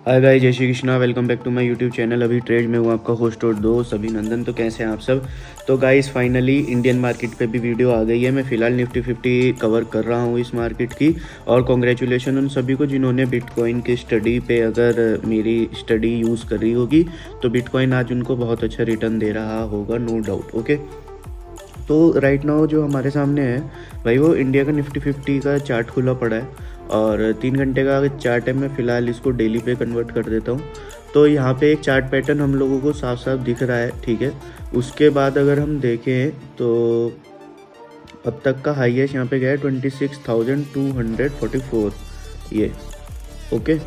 Hi guys, Jai Shri Krishna. Welcome back to my YouTube channel. अभी trade में हूँ आपका होस्ट और दोस्त अभिनंदन। तो कैसे हैं आप सब। तो गाइस फाइनली इंडियन मार्केट पे भी वीडियो आ गई है। मैं फ़िलहाल निफ्टी 50 कवर कर रहा हूँ इस मार्केट की। और कॉन्ग्रेचुलेशन उन सभी को जिन्होंने बिटकॉइन की स्टडी पे अगर मेरी स्टडी यूज़ करी होगी तो बिटकॉइन आज उनको बहुत अच्छा रिटर्न दे रहा होगा, नो डाउट। ओके, तो राइट नाउ जो हमारे सामने है भाई, वो इंडिया का निफ्टी 50 का चार्ट खुला पड़ा है और 3 घंटे का चार्ट है। मैं फ़िलहाल इसको डेली पे कन्वर्ट कर देता हूँ। तो यहाँ पे एक चार्ट पैटर्न हम लोगों को साफ साफ दिख रहा है, ठीक है। उसके बाद अगर हम देखें तो अब तक का हाईएस्ट यहाँ पे गया है 26,244, ये ओके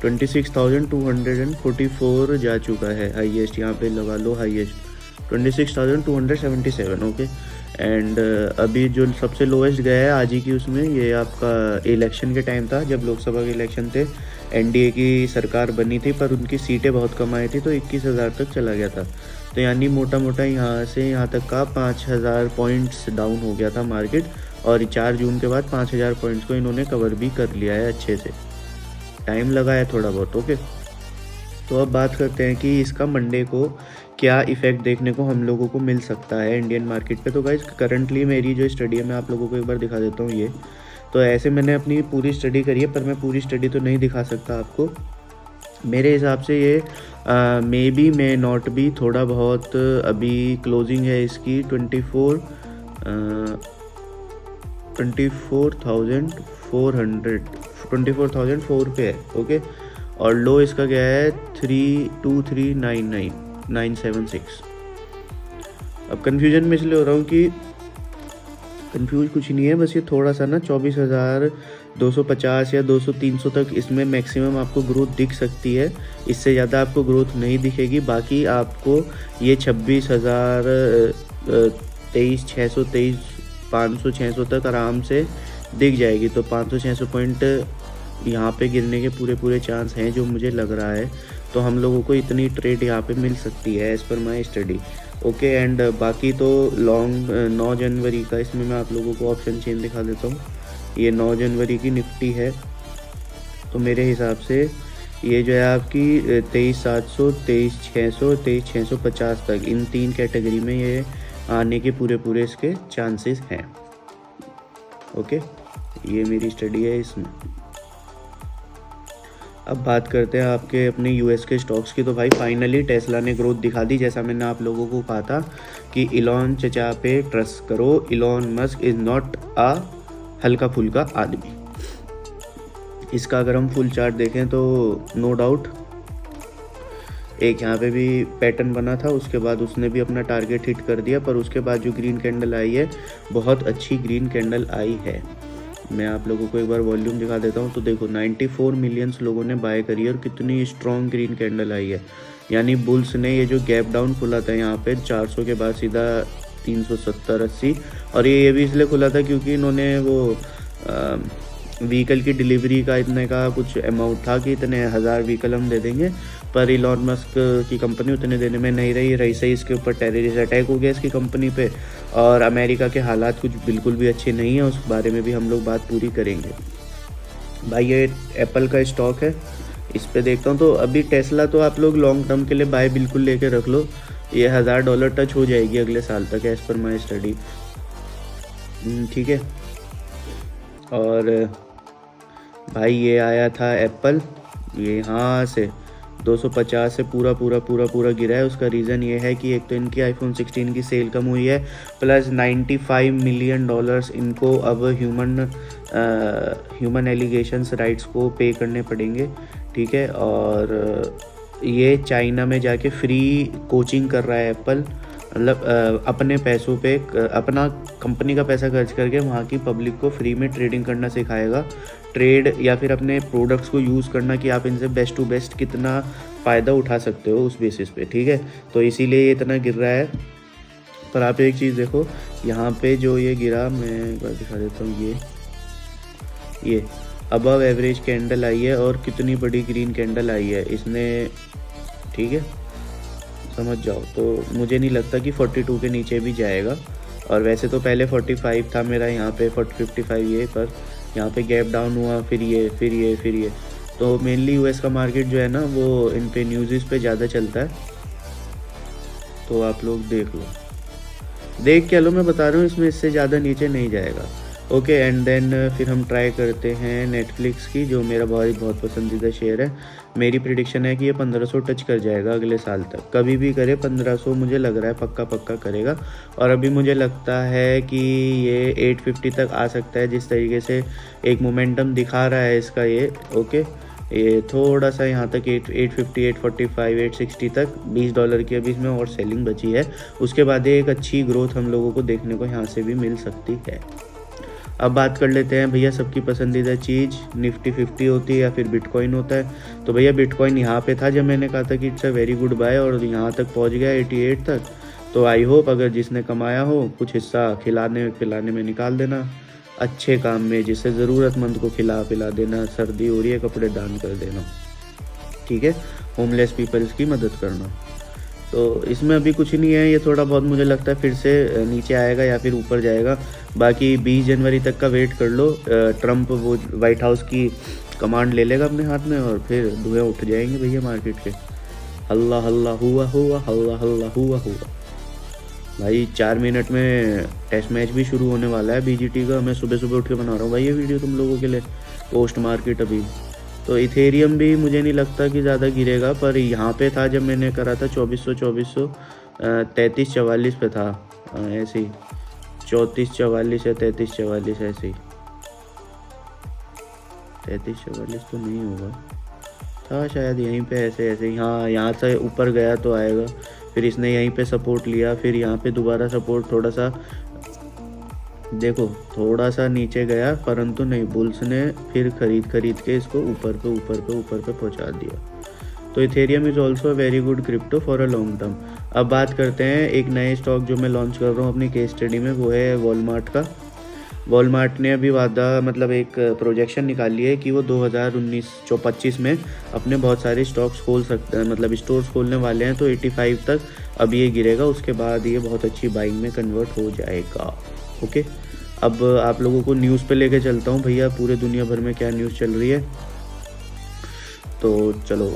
26,244 जा चुका है हाईएस्ट। यहाँ पे लगा लो हाईएस्ट 26,277, ओके। एंड अभी जो सबसे लोएस्ट गया है आज ही की, उसमें ये आपका इलेक्शन के टाइम था जब लोकसभा के इलेक्शन थे, एनडीए की सरकार बनी थी पर उनकी सीटें बहुत कम आई थी तो 21,000 तक चला गया था। तो यानी मोटा मोटा यहाँ से यहाँ तक का 5,000 पॉइंट्स डाउन हो गया था मार्केट। और 4 जून के बाद 5,000 पॉइंट्स को इन्होंने कवर भी कर लिया है अच्छे से। टाइम लगा है थोड़ा बहुत, ओके। तो अब बात करते हैं कि इसका मंडे को क्या इफ़ेक्ट देखने को हम लोगों को मिल सकता है इंडियन मार्केट पे। तो गाइस करंटली मेरी जो स्टडी है मैं आप लोगों को एक बार दिखा देता हूँ। ये तो ऐसे मैंने अपनी पूरी स्टडी करी है पर मैं पूरी स्टडी तो नहीं दिखा सकता आपको। मेरे हिसाब से ये मे बी मे नॉट भी, थोड़ा बहुत अभी क्लोजिंग है इसकी 24,400 पे है, ओके। और लो इसका गया है 32399,976। अब कन्फ्यूजन में इसलिए हो रहा हूँ कि कन्फ्यूज कुछ नहीं है, बस ये थोड़ा सा ना 24,250 या 200-300 तक इसमें मैक्सिमम आपको ग्रोथ दिख सकती है। इससे ज़्यादा आपको ग्रोथ नहीं दिखेगी। बाकी आपको ये 26,000, 23,623, 500-600 तक आराम से दिख जाएगी। तो 500-600 पॉइंट यहाँ पे गिरने के पूरे चांस हैं जो मुझे लग रहा है। तो हम लोगों को इतनी ट्रेड यहाँ पे मिल सकती है as per my study, okay. And बाकी तो लॉन्ग 9 जनवरी का, इसमें मैं आप लोगों को ऑप्शन चेन दिखा देता हूँ। ये 9 जनवरी की निफ्टी है। तो मेरे हिसाब से ये जो है आपकी 23,700, 23,600, 23,650 तक, इन 3 कैटेगरी में ये आने के पूरे इसके चांसेस हैं, ओके। ये मेरी स्टडी है इसमें। अब बात करते हैं आपके अपने यूएस के स्टॉक्स की। तो भाई फाइनली टेस्ला ने ग्रोथ दिखा दी। जैसा मैंने आप लोगों को कहा था कि इलॉन चचा पे ट्रस्ट करो, इलॉन मस्क इज़ नॉट आ हल्का फुल्का आदमी। इसका अगर हम फुल चार्ट देखें तो नो डाउट एक यहाँ पे भी पैटर्न बना था, उसके बाद उसने भी अपना टारगेट हिट कर दिया। पर उसके बाद जो ग्रीन कैंडल आई है, बहुत अच्छी ग्रीन कैंडल आई है। मैं आप लोगों को एक बार वॉल्यूम दिखा देता हूँ। तो देखो 94 मिलियंस लोगों ने बाय करी है और कितनी स्ट्रॉन्ग ग्रीन कैंडल आई है। यानी बुल्स ने ये जो गैप डाउन खुला था यहाँ पे 400 के बाद सीधा 370-80, और ये भी इसलिए खुला था क्योंकि इन्होंने वो व्हीकल की डिलीवरी का इतने का कुछ अमाउंट था कि इतने 1000 व्हीकल हम दे देंगे। पर इलॉन मस्क की कंपनी उतने देने में नहीं रही सही। इसके ऊपर टेररिस्ट अटैक हो गया इसकी कंपनी पे, और अमेरिका के हालात कुछ बिल्कुल भी अच्छे नहीं हैं। उस बारे में भी हम लोग बात पूरी करेंगे। भाई ये एप्पल का स्टॉक है, इस पे देखता हूँ। तो अभी टेस्ला तो आप लोग लॉन्ग टर्म के लिए बाय बिल्कुल लेके रख लो। ये $1000 टच हो जाएगी अगले साल तक एज़ पर माई स्टडी, ठीक है। और भाई ये आया था एप्पल, ये यहाँ से 250 से पूरा गिरा है। उसका रीज़न ये है कि एक तो इनकी आईफोन 16 की सेल कम हुई है, प्लस $95 मिलियन इनको अब ह्यूमन एलिगेशंस राइट्स को पे करने पड़ेंगे, ठीक है। और ये चाइना में जाके फ्री कोचिंग कर रहा है एप्पल, मतलब अपने पैसों पे, अपना कंपनी का पैसा खर्च करके वहाँ की पब्लिक को फ्री में ट्रेडिंग करना सिखाएगा। ट्रेड या फिर अपने प्रोडक्ट्स को यूज़ करना कि आप इनसे बेस्ट टू बेस्ट कितना फ़ायदा उठा सकते हो उस बेसिस पे, ठीक है। तो इसीलिए ये इतना गिर रहा है। पर आप एक चीज़ देखो, यहाँ पे जो ये गिरा, मैं एक बार दिखा देता हूँ। ये अबव एवरेज कैंडल आई है और कितनी बड़ी ग्रीन कैंडल आई है इसने, ठीक है, समझ जाओ। तो मुझे नहीं लगता कि 42 के नीचे भी जाएगा। और वैसे तो पहले 45 था मेरा यहाँ पे, 55 ये, पर यहाँ पे गैप डाउन हुआ, फिर ये तो मेनली यूएस का मार्केट जो है ना वो इन पे न्यूज़ पे ज़्यादा चलता है, तो आप लोग देख लो, देख क्या लो, मैं बता रहा हूँ इसमें इससे ज़्यादा नीचे नहीं जाएगा। ओके, एंड देन फिर हम ट्राई करते हैं नेटफ्लिक्स की, जो मेरा बहुत पसंदीदा शेयर है। मेरी प्रिडिक्शन है कि ये 1500 टच कर जाएगा अगले साल तक, कभी भी करे 1500 मुझे लग रहा है पक्का करेगा। और अभी मुझे लगता है कि ये 850 तक आ सकता है, जिस तरीके से एक मोमेंटम दिखा रहा है इसका ये। ओके, ये थोड़ा सा यहाँ तक 850, 845, 860 तक $20 की अभी इसमें और सेलिंग बची है। उसके बाद एक अच्छी ग्रोथ हम लोगों को देखने को यहाँ से भी मिल सकती है। अब बात कर लेते हैं भैया सबकी पसंदीदा चीज़, निफ्टी 50 होती है या फिर बिटकॉइन होता है। तो भैया बिटकॉइन यहाँ पे था जब मैंने कहा था कि it's a very good bye, और यहाँ तक पहुँच गया 88 तक। तो आई होप अगर जिसने कमाया हो कुछ हिस्सा खिलाने पिलाने में निकाल देना, अच्छे काम में, जिसे ज़रूरतमंद को खिला पिला देना, सर्दी हो रही है कपड़े दान कर देना, ठीक है, होमलेस पीपल्स की मदद करना। तो इसमें अभी कुछ नहीं है, ये थोड़ा बहुत मुझे लगता है फिर से नीचे आएगा या फिर ऊपर जाएगा। बाकी 20 जनवरी तक का वेट कर लो, ट्रम्प वो वाइट हाउस की कमांड ले लेगा अपने हाथ में और फिर धुएं उठ जाएंगे भैया मार्केट के। हल्ला हल्ला हुआ हल्ला हल्ला हुआ भाई। 4 मिनट में टेस्ट मैच भी शुरू होने वाला है बीजीटी का। मैं सुबह सुबह उठ के बना रहा हूँ भाई ये वीडियो तुम लोगों के लिए, पोस्ट मार्केट अभी। तो इथेरियम भी मुझे नहीं लगता कि ज़्यादा गिरेगा, पर यहाँ पे था जब मैंने करा था 2400 3344 पे था, ऐसे ही 3444 या 3344 ऐसे ही। 3344 तो नहीं होगा, था शायद यहीं पे ऐसे ही। हाँ, यहाँ से ऊपर गया तो आएगा, फिर इसने यहीं पे सपोर्ट लिया, फिर यहाँ पे दोबारा सपोर्ट, थोड़ा सा देखो थोड़ा सा नीचे गया, परंतु नहीं, बुल्स ने फिर खरीद के इसको ऊपर पे पहुंचा दिया। तो Ethereum is also a very good crypto for a long term. अब बात करते हैं एक नए स्टॉक जो मैं लॉन्च कर रहा हूँ अपनी केस स्टडी में, वो है वॉलमार्ट का। वॉलमार्ट ने अभी मतलब एक प्रोजेक्शन निकाली है कि वो 2019-25 में अपने बहुत सारे स्टॉक्स खोल सकते हैं, मतलब स्टोर्स खोलने वाले हैं। तो 85 तक अब ये गिरेगा, उसके बाद ये बहुत अच्छी बाइंग में कन्वर्ट हो जाएगा। ओके, अब आप लोगों को न्यूज़ पे लेके चलता हूँ भैया, पूरे दुनिया भर में क्या न्यूज़ चल रही है। तो चलो,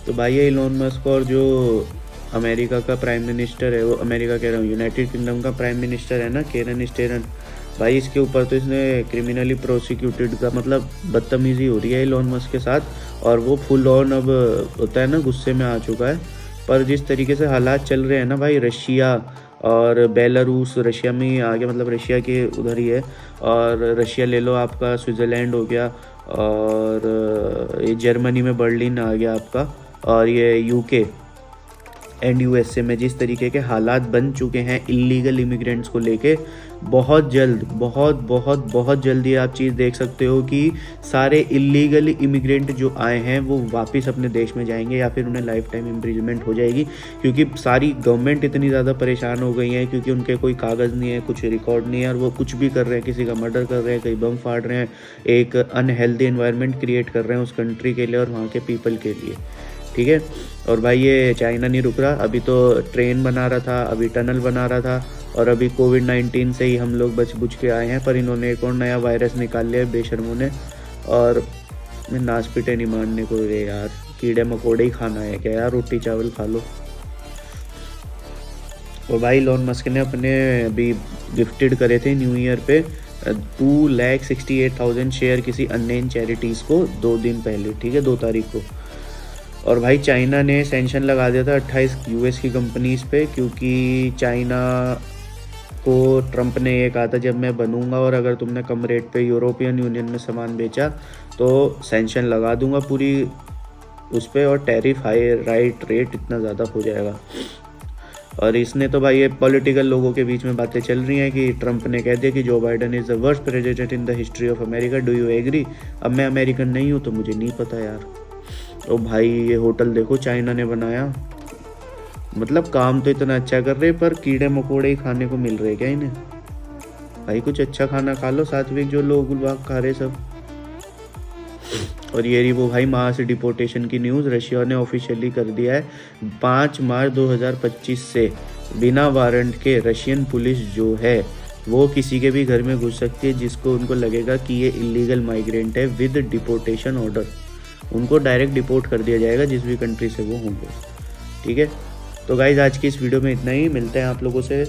तो भाई ये इलॉन मस्क और जो अमेरिका का प्राइम मिनिस्टर है, वो अमेरिका कह रहा हूँ, यूनाइटेड किंगडम का प्राइम मिनिस्टर है ना, केरन स्टेरन भाई, इसके ऊपर तो इसने क्रिमिनली प्रोसिक्यूटेड का, मतलब बदतमीज़ी हो रही है इलॉन मस्क के साथ, और वो फुल ऑन अब होता है ना गुस्से में आ चुका है। पर जिस तरीके से हालात चल रहे हैं ना भाई, रशिया और बेलारूस, रशिया में ही आ गया, मतलब रशिया के उधर ही है, और रशिया ले लो आपका, स्विट्ज़रलैंड हो गया, और ये जर्मनी में बर्लिन आ गया आपका, और ये यूके एंड यूएसए में जिस तरीके के हालात बन चुके हैं इलीगल इमिग्रेंट्स को लेके, बहुत जल्द ये आप चीज़ देख सकते हो कि सारे इलीगल इमिग्रेंट जो आए हैं वो वापस अपने देश में जाएंगे, या फिर उन्हें लाइफ टाइम इम्प्रिजमेंट हो जाएगी। क्योंकि सारी गवर्नमेंट इतनी ज़्यादा परेशान हो गई है, क्योंकि उनके कोई कागज़ नहीं है, कुछ रिकॉर्ड नहीं है, और वो कुछ भी कर रहे हैं, किसी का मर्डर कर रहे हैं, कहीं बम फाड़ रहे हैं, एक अनहेल्दी एनवायरनमेंट क्रिएट कर रहे हैं उस कंट्री के लिए और वहाँ के पीपल के लिए, ठीक है। और भाई ये चाइना नहीं रुक रहा, अभी तो ट्रेन बना रहा था, अभी टनल बना रहा था, और अभी कोविड-19 से ही हम लोग बच बुझ के आए हैं, पर इन्होंने एक और नया वायरस निकाल लिया है बेशर्मों ने। और मैं नाच पीटे नहीं मानने को रे यार, कीड़े मकोड़े ही खाना है क्या यार, रोटी चावल खा लो। और भाई इलॉन मस्क ने अपने अभी गिफ्टेड करे थे न्यू ईयर पे 2,68,000 शेयर किसी अननेम चैरिटीज़ को 2 दिन पहले, ठीक है, 2 तारीख को। और भाई चाइना ने सैंक्शन लगा दिया था 28 यूएस की कंपनीज़ पे, क्योंकि चाइना को ट्रंप ने ये कहा था जब मैं बनूंगा और अगर तुमने कम रेट पे यूरोपियन यूनियन में सामान बेचा तो सैंक्शन लगा दूंगा पूरी उस पर, और टैरिफ हाई राइट रेट इतना ज़्यादा हो जाएगा। और इसने तो भाई ये पॉलिटिकल लोगों के बीच में बातें चल रही हैं कि ट्रंप ने कह दिया कि Joe Biden is the worst president in the history of America, do you agree. अब मैं अमेरिकन नहीं हूँ तो मुझे नहीं पता यार। तो भाई ये होटल देखो चाइना ने बनाया, मतलब काम तो इतना अच्छा कर रहे, पर कीड़े मकोड़े ही खाने को मिल रहे क्या इन्हें। भाई कुछ अच्छा खाना खा लो, सात्विक जो लोग गुलबाग खा रहे सब। और ये रही वो भाई मास डिपोर्टेशन की न्यूज़, रशिया ने ऑफिशियली कर दिया है 5 मार्च 2025 से बिना वारंट के रशियन पुलिस जो है वो किसी के भी घर में घुस सकती है जिसको उनको लगेगा कि ये इलीगल माइग्रेंट है विद डिपोर्टेशन ऑर्डर। उनको डायरेक्ट डिपोर्ट कर दिया जाएगा जिस भी कंट्री से वो होंगे। ठीक है, तो गाइज़ आज की इस वीडियो में इतना ही। मिलते हैं आप लोगों से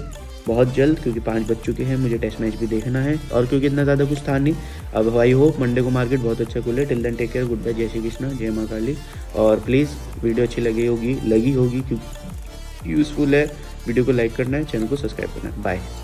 बहुत जल्द, क्योंकि 5 बज चुके हैं, मुझे टेस्ट मैच भी देखना है और क्योंकि इतना ज़्यादा कुछ था नहीं। अब आई होप मंडे को मार्केट बहुत अच्छा खुले। Till then take care, good bye, Jai Shri Krishna, जय माँ काली। और प्लीज़ वीडियो अच्छी लगी होगी क्योंकि यूज़फुल है। वीडियो को लाइक करना है, चैनल को सब्सक्राइब करना है। बाय।